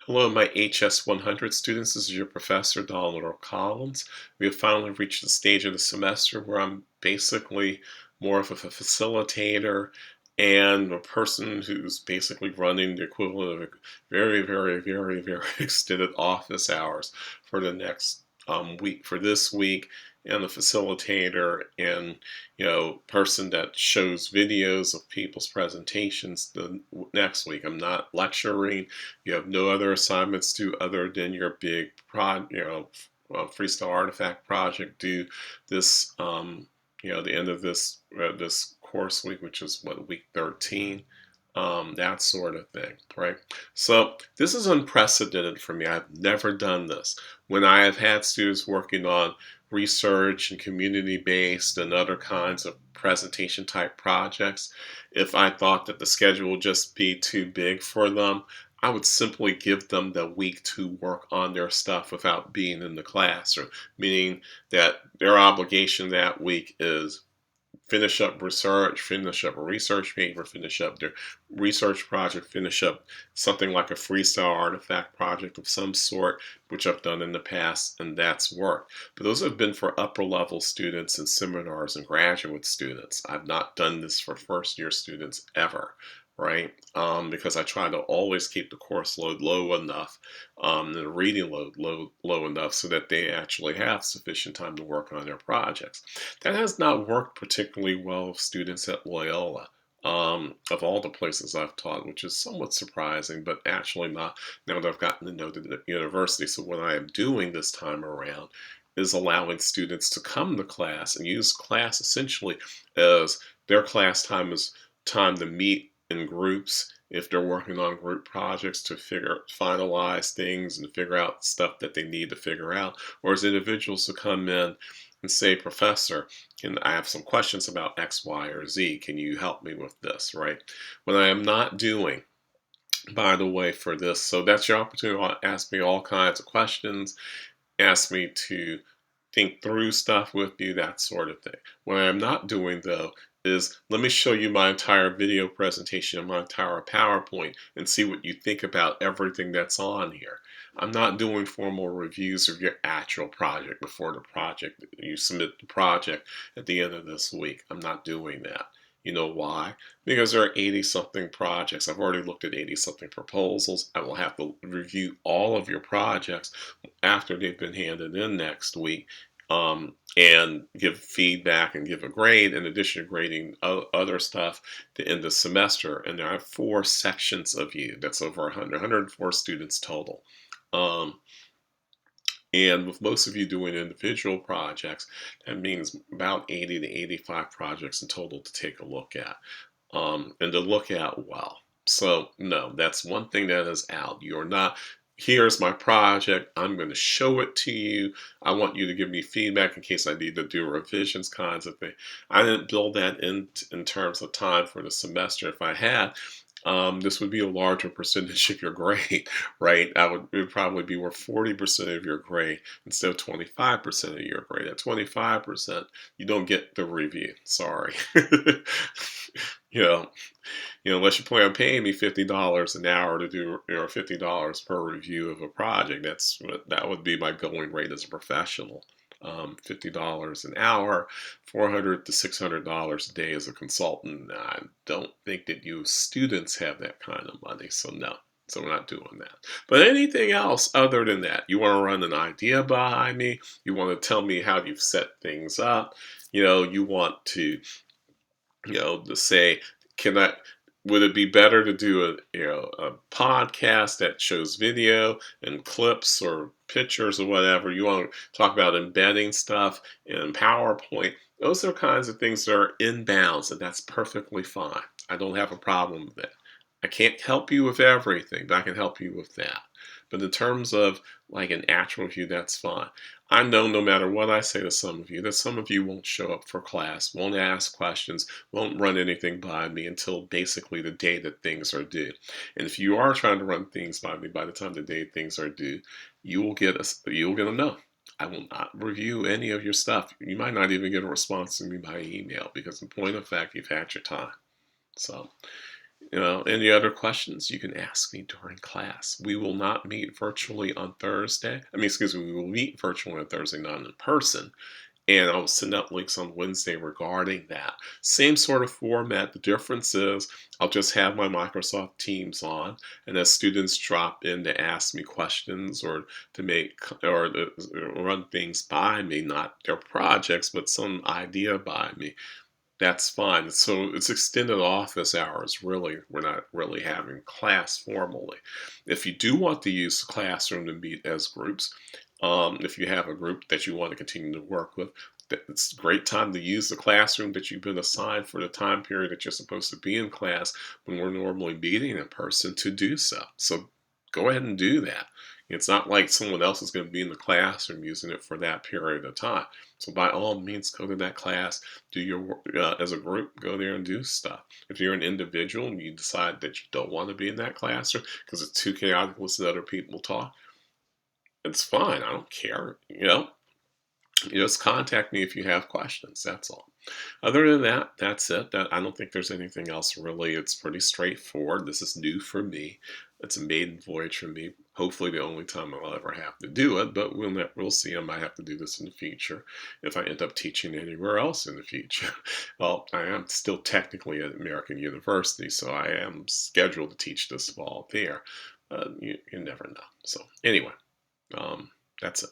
Hello, my HS 100 students. This is your professor, Donald Earl Collins. We have finally reached the stage of the semester where I'm basically more of a facilitator and a person who's basically running the equivalent of very, very, very, very extended office hours for the next week, for this week, and the facilitator and person that shows videos of people's presentations the next week. I'm not lecturing. You have no other assignments due other than your big freestyle artifact project due this, the end of this course week, which is what, week 13. That sort of thing, right? So this is unprecedented for me. I've never done this. When I have had students working on research and community-based and other kinds of presentation type projects, if I thought that the schedule would just be too big for them, I would simply give them the week to work on their stuff without being in the classroom, meaning that their obligation that week is finish up research, finish up a research paper, finish up their research project, finish up something like a freestyle artifact project of some sort, which I've done in the past, and that's work. But those have been for upper level students and seminars and graduate students. I've not done this for first year students ever, right? Because I try to always keep the course load low enough, the reading load low enough so that they actually have sufficient time to work on their projects. That has not worked particularly well with students at Loyola. Of all the places I've taught, which is somewhat surprising, but actually not now that I've gotten to know the university. So what I am doing this time around is allowing students to come to class and use class essentially as their class time is time to meet in groups if they're working on group projects to finalize things and figure out stuff that they need to figure out, or as individuals to come in and say, Professor, I have some questions about X, Y, or Z. Can you help me with this, right? What I am not doing, by the way, for this, so that's your opportunity to ask me all kinds of questions, ask me to think through stuff with you, that sort of thing. What I'm not doing, though, is let me show you my entire video presentation and my entire PowerPoint and see what you think about everything that's on here. I'm not doing formal reviews of your actual project before you submit the project at the end of this week. I'm not doing that. You know why? Because there are 80 something projects. I've already looked at 80 something proposals. I will have to review all of your projects after they've been handed in next week, and give feedback and give a grade in addition to grading other stuff to end the semester. And there are 4 sections of you. That's over 104 students total. Um, and with most of you doing individual projects, that means about 80 to 85 projects in total to take a look at, and to look at well. So, no, that's one thing that is out. You're not, here's my project, I'm going to show it to you. I want you to give me feedback in case I need to do revisions, kinds of thing. I didn't build that in terms of time for the semester. If I had, this would be a larger percentage of your grade, right? It would probably be worth 40% of your grade instead of 25% of your grade. At 25%, you don't get the review. Sorry. you know, unless you plan on paying me $50 an hour to do, $50 per review of a project, that would be my going rate as a professional. $50 an hour, $400 to $600 a day as a consultant. I don't think that you students have that kind of money, so no. So we're not doing that. But anything else other than that, you want to run an idea behind me, you want to tell me how you've set things up, you want to, to say, can I, would it be better to do a podcast that shows video and clips or pictures or whatever? You want to talk about embedding stuff in PowerPoint. Those are kinds of things that are inbounds, and that's perfectly fine. I don't have a problem with that. I can't help you with everything, but I can help you with that. But in terms of like an actual review, that's fine. I know no matter what I say to some of you, that some of you won't show up for class, won't ask questions, won't run anything by me until basically the day that things are due. And if you are trying to run things by me by the time the day things are due, you'll get a no. I will not review any of your stuff. You might not even get a response to me by email because in point of fact, you've had your time. So Any other questions, you can ask me during class. We will not meet virtually on Thursday. I mean, excuse me, we will meet virtually on Thursday, not in person. And I'll send out links on Wednesday regarding that. Same sort of format. The difference is I'll just have my Microsoft Teams on, and as students drop in to ask me questions or to make or to run things by me, not their projects, but some idea by me, that's fine. So it's extended office hours, really. We're not really having class formally. If you do want to use the classroom to meet as groups, if you have a group that you want to continue to work with, it's a great time to use the classroom that you've been assigned for the time period that you're supposed to be in class when we're normally meeting in person to do so. So go ahead and do that. It's not like someone else is going to be in the classroom using it for that period of time. So by all means, go to that class, do your work as a group, go there and do stuff. If you're an individual and you decide that you don't want to be in that classroom because it's too chaotic to listen to other people talk, it's fine. I don't care. You just contact me if you have questions. That's all. Other than that, that's it. I don't think there's anything else really. It's pretty straightforward. This is new for me. It's a maiden voyage for me. Hopefully, the only time I'll ever have to do it. But we'll see. I might have to do this in the future if I end up teaching anywhere else in the future. Well, I am still technically at American University, so I am scheduled to teach this fall there. You never know. So anyway, that's it.